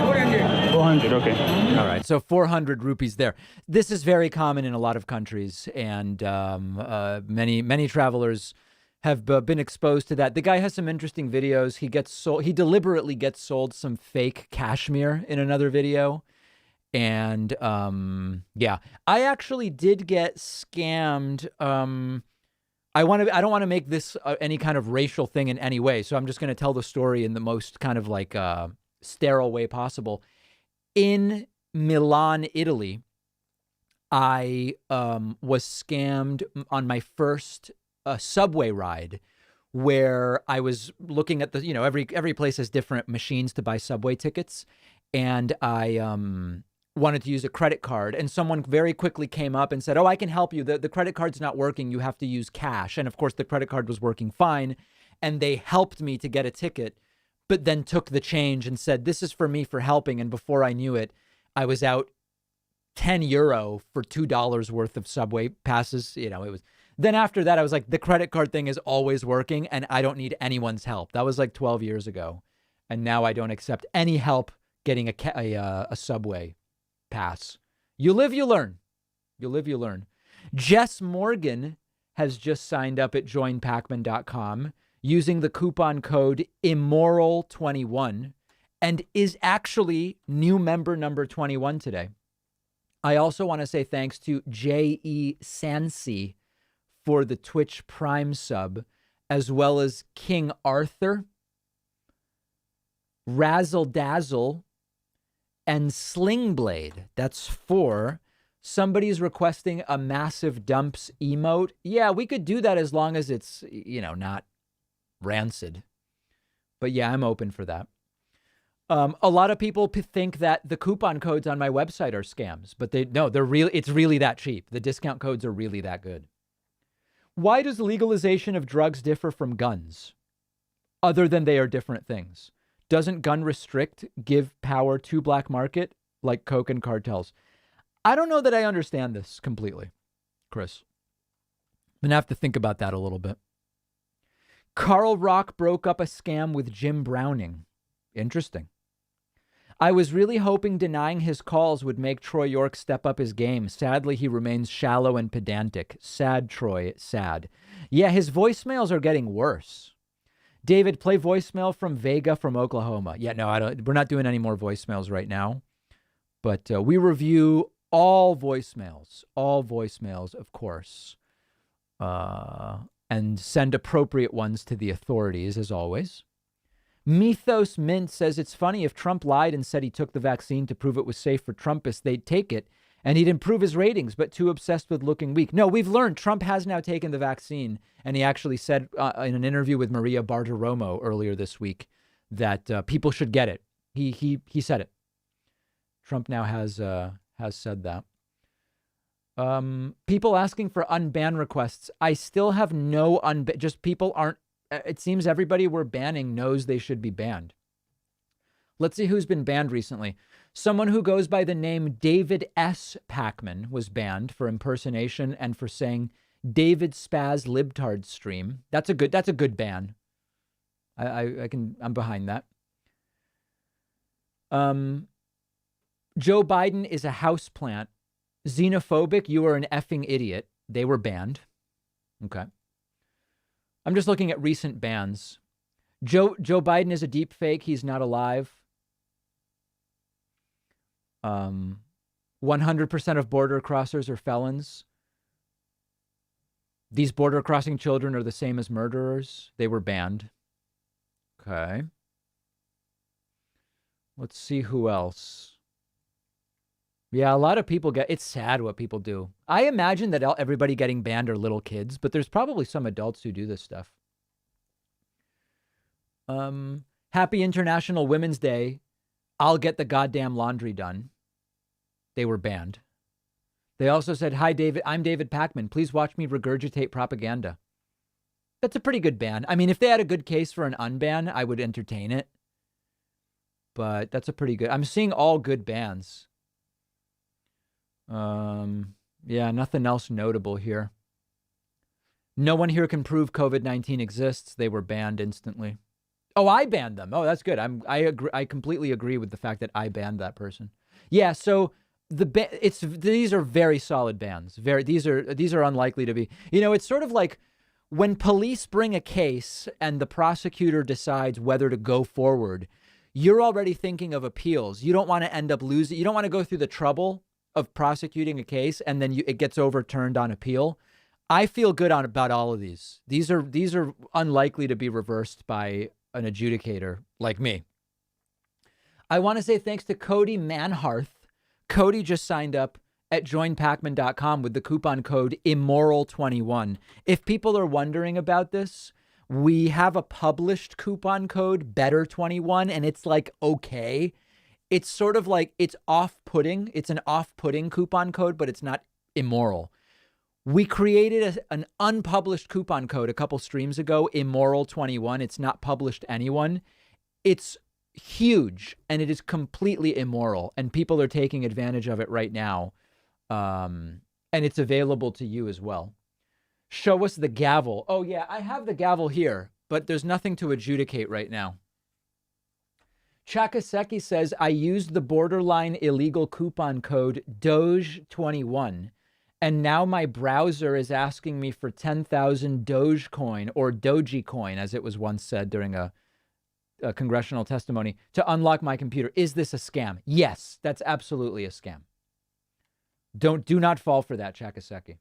Speaker 10: 400. 400, okay.
Speaker 5: All right, so 400 rupees there. This is very common in a lot of countries, and many travelers have been exposed to that. The guy has some interesting videos. He deliberately gets sold some fake cashmere in another video. And yeah, I actually did get scammed. I don't want to make this any kind of racial thing in any way, so I'm just going to tell the story in the most kind of like sterile way possible. In Milan, Italy, I was scammed on my first subway ride, where I was looking at the, every place has different machines to buy subway tickets, and I wanted to use a credit card, and someone very quickly came up and said, oh, I can help you. The credit card's not working. You have to use cash. And of course, the credit card was working fine, and they helped me to get a ticket, but then took the change and said, this is for me for helping. And before I knew it, I was out 10 euro for $2 worth of subway passes. It was. Then after that, I was like, the credit card thing is always working, and I don't need anyone's help. That was like 12 years ago. And now I don't accept any help getting a subway pass. You live, you learn. You live, you learn. Jess Morgan has just signed up at joinpacman.com using the coupon code immoral21 and is actually new member number 21 today. I also want to say thanks to J.E. Sansi for the Twitch Prime sub, as well as King Arthur, Razzle Dazzle, and Slingblade. That's 4. Somebody's requesting a massive dumps emote. Yeah, we could do that as long as it's, not rancid. But yeah, I'm open for that. A lot of people think that the coupon codes on my website are scams, but they're real. It's really that cheap. The discount codes are really that good. Why does legalization of drugs differ from guns? Other than they are different things. Doesn't gun restrict give power to black market like coke and cartels? I don't know that I understand this completely, Chris. I'm going to have to think about that a little bit. Carl Rock broke up a scam with Jim Browning. Interesting. I was really hoping denying his calls would make Troy York step up his game. Sadly, he remains shallow and pedantic. Sad, Troy, sad. Yeah, his voicemails are getting worse. David, play voicemail from Vega from Oklahoma. Yeah, no, I don't. We're not doing any more voicemails right now. But we review all voicemails, of course, and send appropriate ones to the authorities, as always. Mythos Mint says it's funny if Trump lied and said he took the vaccine to prove it was safe for Trumpists, they'd take it and he'd improve his ratings, but too obsessed with looking weak. No, we've learned Trump has now taken the vaccine, and he actually said in an interview with Maria Bartiromo earlier this week that people should get it. He said it. Trump now has said that. People asking for unban requests. I still have no just people aren't. It seems everybody we're banning knows they should be banned. Let's see who's been banned recently. Someone who goes by the name David S. Pacman was banned for impersonation and for saying David Spaz libtard stream. That's a good ban. I'm behind that. Joe Biden is a houseplant. Xenophobic, you are an effing idiot. They were banned. Okay. I'm just looking at recent bans. Joe Biden is a deep fake. He's not alive. 100% of border crossers are felons. These border crossing children are the same as murderers. They were banned. Okay. Let's see who else. Yeah, a lot of people it's sad what people do. I imagine that everybody getting banned are little kids, but there's probably some adults who do this stuff. Happy International Women's Day. I'll get the goddamn laundry done. They were banned. They also said, hi, David. I'm David Pacman. Please watch me regurgitate propaganda. That's a pretty good ban. I mean, if they had a good case for an unban, I would entertain it. But that's a pretty good. I'm seeing all good bans. Yeah, nothing else notable here. No one here can prove COVID-19 exists. They were banned instantly. Oh, I banned them. Oh, that's good. I agree. I completely agree with the fact that I banned that person. Yeah. So these are very solid bans. These are unlikely to be. You know, it's sort of like when police bring a case and the prosecutor decides whether to go forward. You're already thinking of appeals. You don't want to end up losing. You don't want to go through the trouble of prosecuting a case and then it gets overturned on appeal. I feel good about all of these. These are unlikely to be reversed by an adjudicator like me. I want to say thanks to Cody Manharth. Cody just signed up at joinpacman.com with the coupon code immoral21. If people are wondering about this, we have a published coupon code better21 and it's like okay. It's sort of like it's off-putting. It's an off-putting coupon code, but it's not immoral. We created an unpublished coupon code a couple streams ago, immoral21. It's not published to anyone. It's huge and it is completely immoral and people are taking advantage of it right now. And it's available to you as well. Show us the gavel. Oh yeah, I have the gavel here, but there's nothing to adjudicate right now. Chakaseki says, I used the borderline illegal coupon code Doge21, and now my browser is asking me for 10,000 Dogecoin, or Dogecoin, as it was once said during a congressional testimony, to unlock my computer. Is this a scam? Yes, that's absolutely a scam. Do not fall for that, Chakaseki.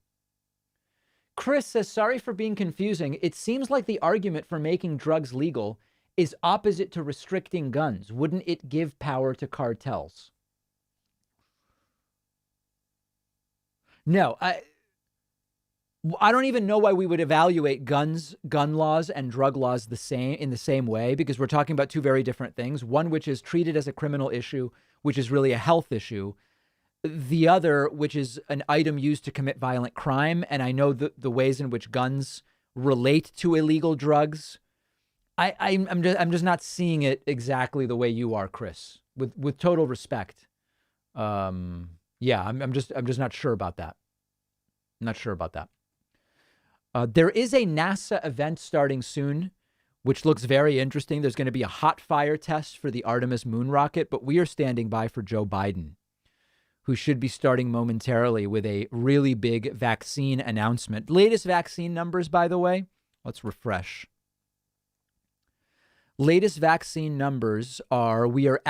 Speaker 5: Chris says, sorry for being confusing. It seems like the argument for making drugs legal is opposite to restricting guns. Wouldn't it give power to cartels? No, I don't even know why we would evaluate gun laws and drug laws in the same way, because we're talking about two very different things. One, which is treated as a criminal issue, which is really a health issue. The other, which is an item used to commit violent crime. And I know the ways in which guns relate to illegal drugs. I'm just not seeing it exactly the way you are, Chris. With total respect, yeah, I'm just not sure about that. I'm not sure about that. There is a NASA event starting soon which looks very interesting. There's going to be a hot fire test for the Artemis moon rocket, but we are standing by for Joe Biden, who should be starting momentarily with a really big vaccine announcement. Latest vaccine numbers, by the way. Let's refresh. Latest vaccine numbers are, we are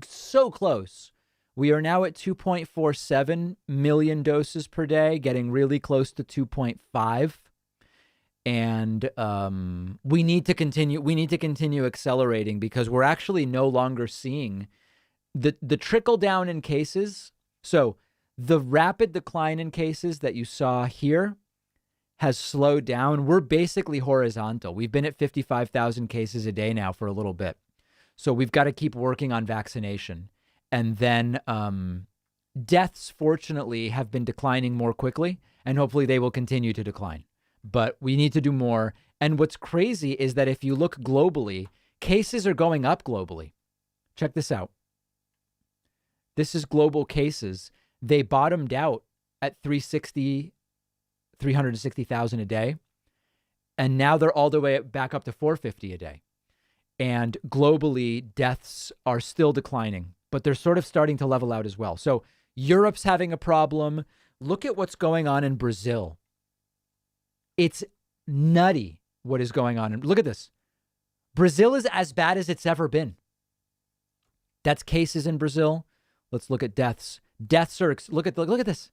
Speaker 5: so close. We are now at 2.47 million doses per day, getting really close to 2.5. And we need to continue accelerating, because we're actually no longer seeing the trickle down in cases. So the rapid decline in cases that you saw here has slowed down. We're basically horizontal. We've been at 55,000 cases a day now for a little bit. So we've got to keep working on vaccination. And then deaths, fortunately, have been declining more quickly, and hopefully they will continue to decline. But we need to do more. And what's crazy is that if you look globally, cases are going up globally. Check this out. This is global cases. They bottomed out at 360,000 a day. And now they're all the way back up to 450 a day. And globally, deaths are still declining, but they're sort of starting to level out as well. So Europe's having a problem. Look at what's going on in Brazil. It's nutty what is going on. And look at this. Brazil is as bad as it's ever been. That's cases in Brazil. Let's look at deaths. Deaths are, look at this.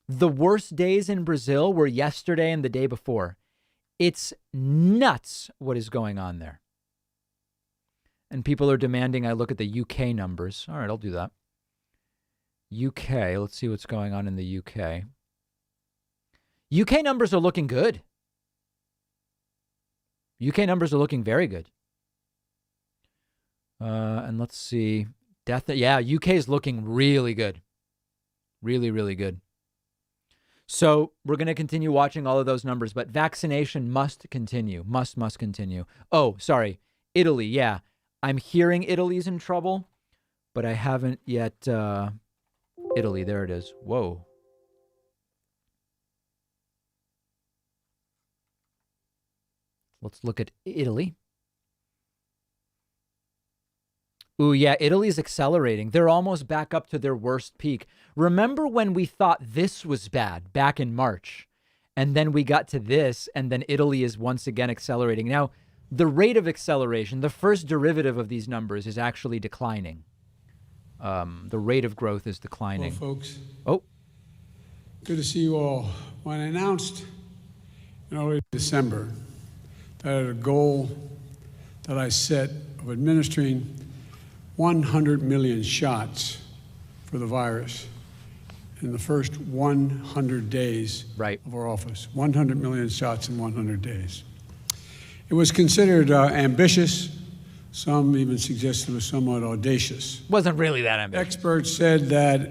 Speaker 5: The worst days in Brazil were yesterday and the day before. It's nuts what is going on there. And people are demanding I look at the UK numbers. All right, I'll do that. UK, let's see what's going on in the UK. UK numbers are looking good. UK numbers are looking very good. And let's see. Yeah, UK is looking really good. Really, really good. So we're going to continue watching all of those numbers, but vaccination must continue. Must continue. Oh, sorry. Italy, yeah. I'm hearing Italy's in trouble, but I haven't yet. Italy, there it is. Whoa. Let's look at Italy. Ooh, yeah, Italy's accelerating. They're almost back up to their worst peak. Remember when we thought this was bad back in March, and then we got to this, and then Italy is once again accelerating. Now, the rate of acceleration, the first derivative of these numbers, is actually declining. The rate of growth is declining.
Speaker 13: Hello, folks.
Speaker 5: Oh.
Speaker 13: Good to see you all. When I announced in early December that I had a goal that I set of administering 100 million shots for the virus in the first 100 days of our office. 100 million shots in 100 days. It was considered ambitious. Some even suggested it was somewhat audacious.
Speaker 5: Wasn't really that ambitious.
Speaker 13: Experts said that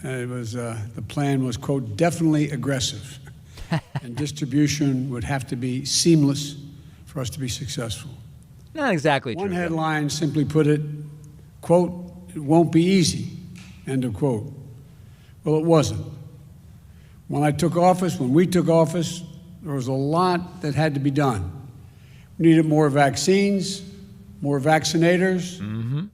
Speaker 13: it was the plan was, quote, definitely aggressive, and distribution would have to be seamless for us to be successful.
Speaker 5: Not exactly true.
Speaker 13: One headline simply put it, quote, it won't be easy, end of quote. Well, it wasn't. When we took office, there was a lot that had to be done. We needed more vaccines, more vaccinators,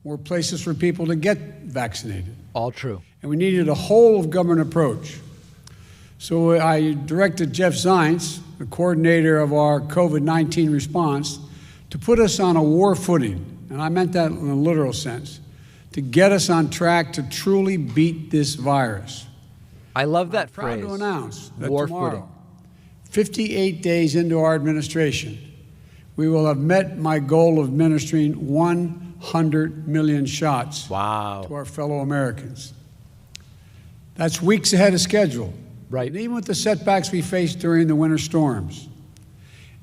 Speaker 13: more places for people to get vaccinated.
Speaker 5: All true.
Speaker 13: And we needed a whole of government approach. So I directed Jeff Zients, the coordinator of our COVID-19 response, to put us on a war footing, and I meant that in a literal sense, to get us on track to truly beat this virus.
Speaker 5: I love that phrase.
Speaker 13: I'm proud to announce that
Speaker 5: war
Speaker 13: tomorrow,
Speaker 5: footing.
Speaker 13: 58 days into our administration, we will have met my goal of administering 100 million shots to our fellow Americans. That's weeks ahead of schedule.
Speaker 5: Right.
Speaker 13: And even with the setbacks we faced during the winter storms.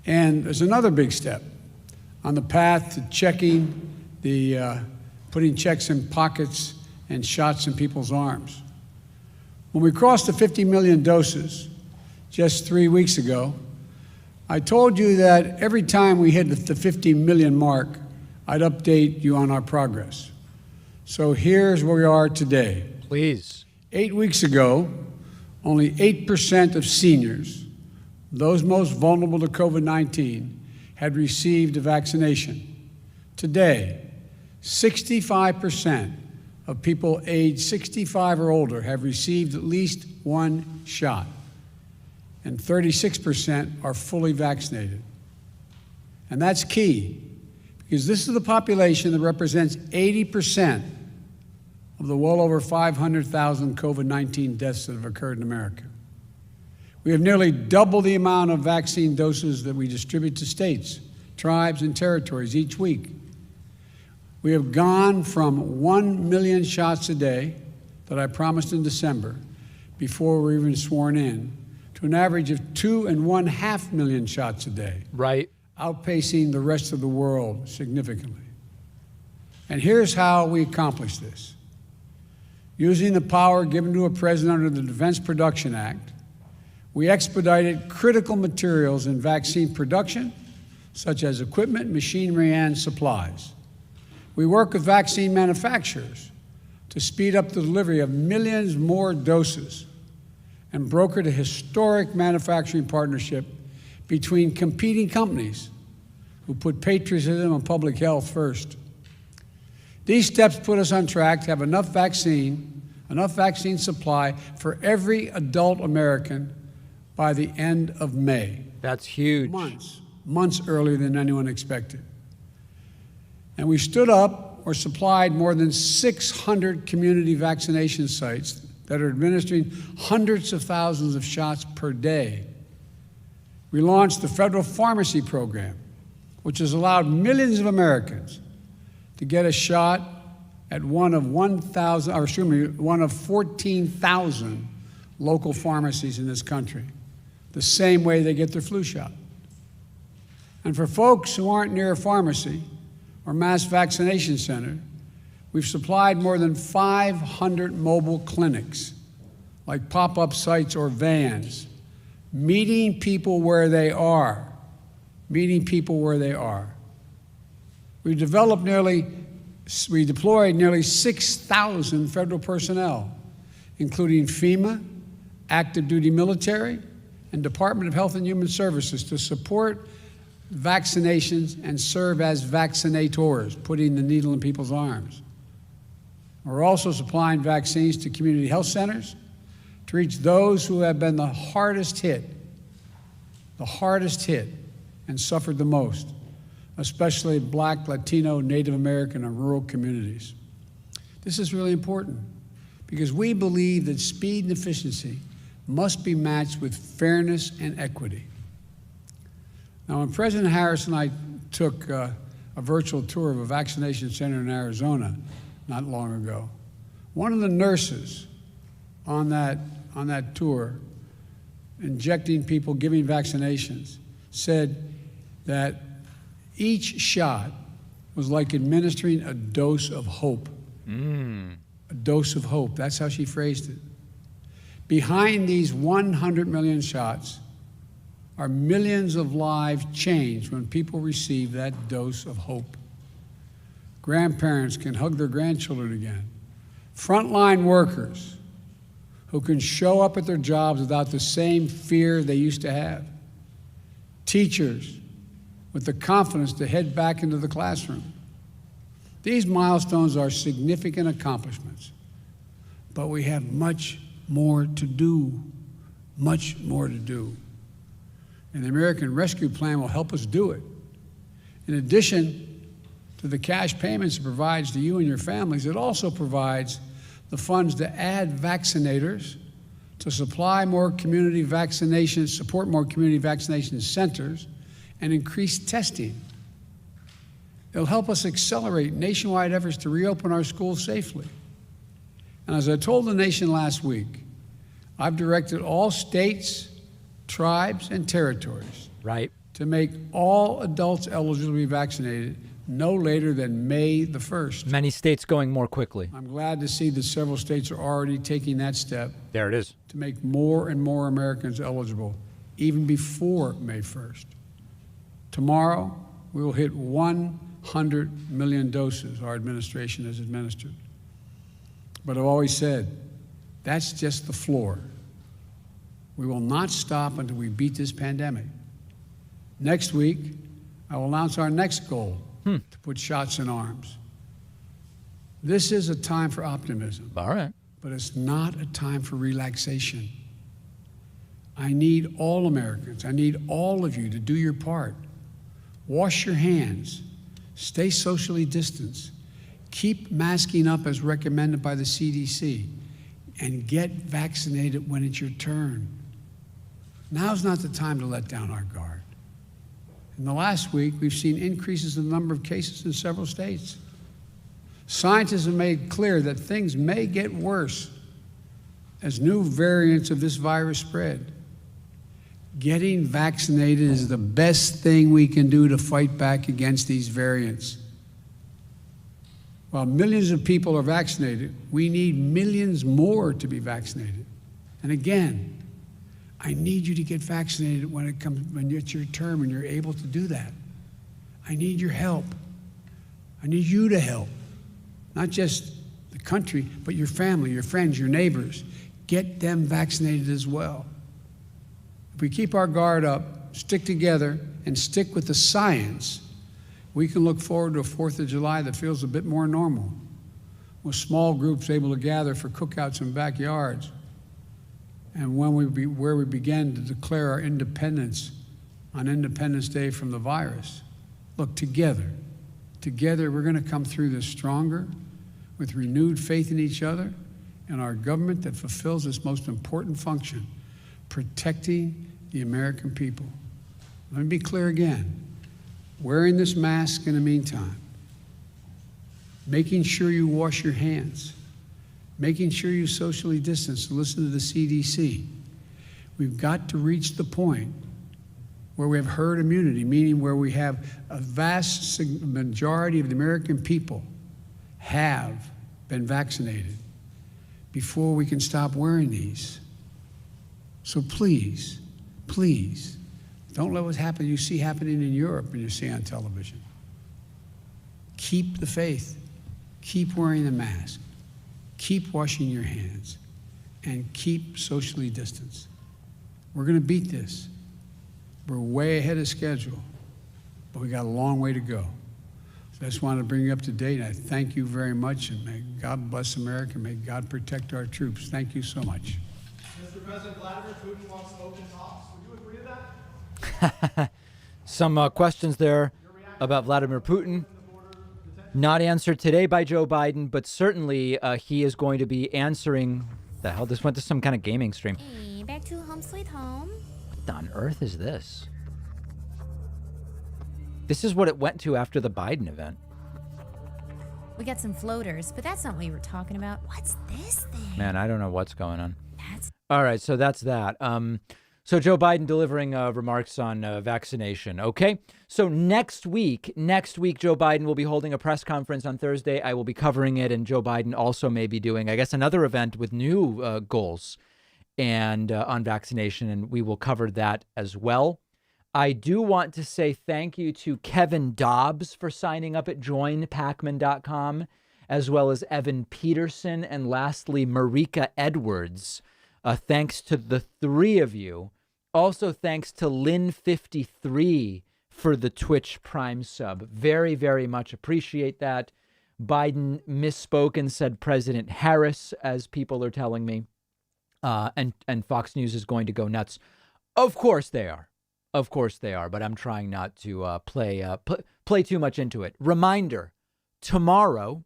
Speaker 13: And there's another big step on the path to checking putting checks in pockets and shots in people's arms. When we crossed the 50 million doses just 3 weeks ago, I told you that every time we hit the 50 million mark, I'd update you on our progress. So here's where we are today.
Speaker 5: Please.
Speaker 13: 8 weeks ago, only 8% of seniors, those most vulnerable to COVID-19, had received a vaccination. Today, 65% of people aged 65 or older have received at least one shot, and 36% are fully vaccinated. And that's key, because this is the population that represents 80% of the well over 500,000 COVID-19 deaths that have occurred in America. We have nearly doubled the amount of vaccine doses that we distribute to states, tribes, and territories each week. We have gone from 1 million shots a day that I promised in December before we were even sworn in to an average of 2.5 million shots a day.
Speaker 5: Right.
Speaker 13: Outpacing the rest of the world significantly. And here's how we accomplished this. Using the power given to a president under the Defense Production Act, we expedited critical materials in vaccine production, such as equipment, machinery, and supplies. We work with vaccine manufacturers to speed up the delivery of millions more doses and brokered a historic manufacturing partnership between competing companies who put patriotism and public health first. These steps put us on track to have enough vaccine supply for every adult American by the end of May.
Speaker 5: That's huge.
Speaker 13: Months earlier than anyone expected. And we stood up or supplied more than 600 community vaccination sites that are administering hundreds of thousands of shots per day. We launched the federal pharmacy program, which has allowed millions of Americans to get a shot at one of 14,000 local pharmacies in this country, the same way they get their flu shot. And for folks who aren't near a pharmacy or mass vaccination center, we've supplied more than 500 mobile clinics, like pop-up sites or vans, meeting people where they are. We deployed nearly 6,000 federal personnel, including FEMA, active duty military, and Department of Health and Human Services to support vaccinations and serve as vaccinators, putting the needle in people's arms. We're also supplying vaccines to community health centers to reach those who have been the hardest hit and suffered the most, especially Black, Latino, Native American, and rural communities. This is really important because we believe that speed and efficiency must be matched with fairness and equity. Now, when President Harris and I took a virtual tour of a vaccination center in Arizona not long ago, one of the nurses on that tour, injecting people, giving vaccinations, said that each shot was like administering a dose of hope. A dose of hope. That's how she phrased it. Behind these 100 million shots are millions of lives changed when people receive that dose of hope. Grandparents can hug their grandchildren again. Frontline workers who can show up at their jobs without the same fear they used to have. Teachers with the confidence to head back into the classroom. These milestones are significant accomplishments, but we have much more to do, much more to do. And the American Rescue Plan will help us do it. In addition to the cash payments it provides to you and your families, it also provides the funds to add vaccinators, to supply more community vaccinations, support more community vaccination centers, and increase testing. It'll help us accelerate nationwide efforts to reopen our schools safely. And as I told the nation last week, I've directed all states, tribes, and territories to make all adults eligible to be vaccinated no later than May the 1st.
Speaker 5: Many states going more quickly.
Speaker 13: I'm glad to see that several states are already taking that step.
Speaker 5: There it is.
Speaker 13: To make more and more Americans eligible, even before May 1st. Tomorrow, we will hit 100 million doses our administration has administered. But I've always said, that's just the floor. We will not stop until we beat this pandemic. Next week, I will announce our next goal to put shots in arms. This is a time for optimism.
Speaker 5: All right.
Speaker 13: But it's not a time for relaxation. I need all Americans. I need all of you to do your part. Wash your hands. Stay socially distanced. Keep masking up as recommended by the CDC. And get vaccinated when it's your turn. Now's not the time to let down our guard. In the last week, we've seen increases in the number of cases in several states. Scientists have made clear that things may get worse as new variants of this virus spread. Getting vaccinated is the best thing we can do to fight back against these variants. While millions of people are vaccinated, we need millions more to be vaccinated. And again, I need you to get vaccinated when it's your term and you're able to do that. I need your help. I need you to help. Not just the country, but your family, your friends, your neighbors. Get them vaccinated as well. If we keep our guard up, stick together, and stick with the science, we can look forward to a 4th of July that feels a bit more normal, with small groups able to gather for cookouts in backyards, and where we began to declare our independence on Independence Day from the virus. Look, together we're going to come through this stronger, with renewed faith in each other and our government that fulfills its most important function, protecting the American people. Let me be clear again. Wearing this mask in the meantime, making sure you wash your hands, making sure you socially distance and listen to the CDC. We've got to reach the point where we have herd immunity, meaning where we have a vast majority of the American people have been vaccinated before we can stop wearing these. So please, please, don't let what you see happening in Europe and you see on television. Keep the faith. Keep wearing the mask. Keep washing your hands. And keep socially distanced. We're going to beat this. We're way ahead of schedule, but we got a long way to go. So I just wanted to bring you up to date. I thank you very much, and may God bless America. May God protect our troops. Thank you so much.
Speaker 14: Mr. President, Vladimir Putin wants open talks. Would you agree to that?
Speaker 5: Some questions there about Vladimir Putin. Not answered today by Joe Biden, but certainly he is going to be answering. The hell, this went to some kind of gaming stream.
Speaker 15: Hey, back to home sweet home.
Speaker 5: What on earth is this? This is what it went to after the Biden event.
Speaker 15: We got some floaters, but that's not what we were talking about. What's this thing?
Speaker 5: Man, I don't know what's going on. All right, so that's that. So Joe Biden delivering remarks on vaccination. Okay, so next week, Joe Biden will be holding a press conference on Thursday. I will be covering it, and Joe Biden also may be doing, I guess, another event with new goals and on vaccination, and we will cover that as well. I do want to say thank you to Kevin Dobbs for signing up at joinpacman.com, as well as Evan Peterson, and lastly, Marika Edwards. Thanks to the three of you. Also, thanks to Lynn53 for the Twitch Prime sub. Very, very much appreciate that. Biden misspoke and said President Harris, as people are telling me. And Fox News is going to go nuts. Of course they are. Of course they are. But I'm trying not to play too much into it. Reminder, tomorrow,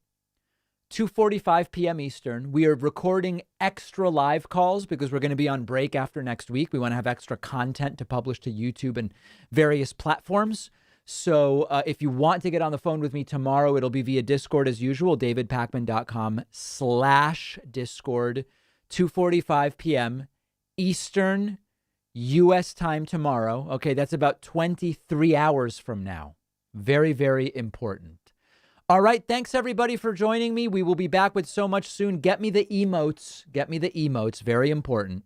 Speaker 5: 2:45 p.m. Eastern, we are recording extra live calls because we're going to be on break after next week. We want to have extra content to publish to YouTube and various platforms. So if you want to get on the phone with me tomorrow, it'll be via Discord as usual, davidpacman.com/Discord, 2:45 p.m. Eastern U.S. time tomorrow. Okay, that's about 23 hours from now. Very, very important. All right, thanks everybody for joining me. We will be back with so much soon. Get me the emotes. Very important.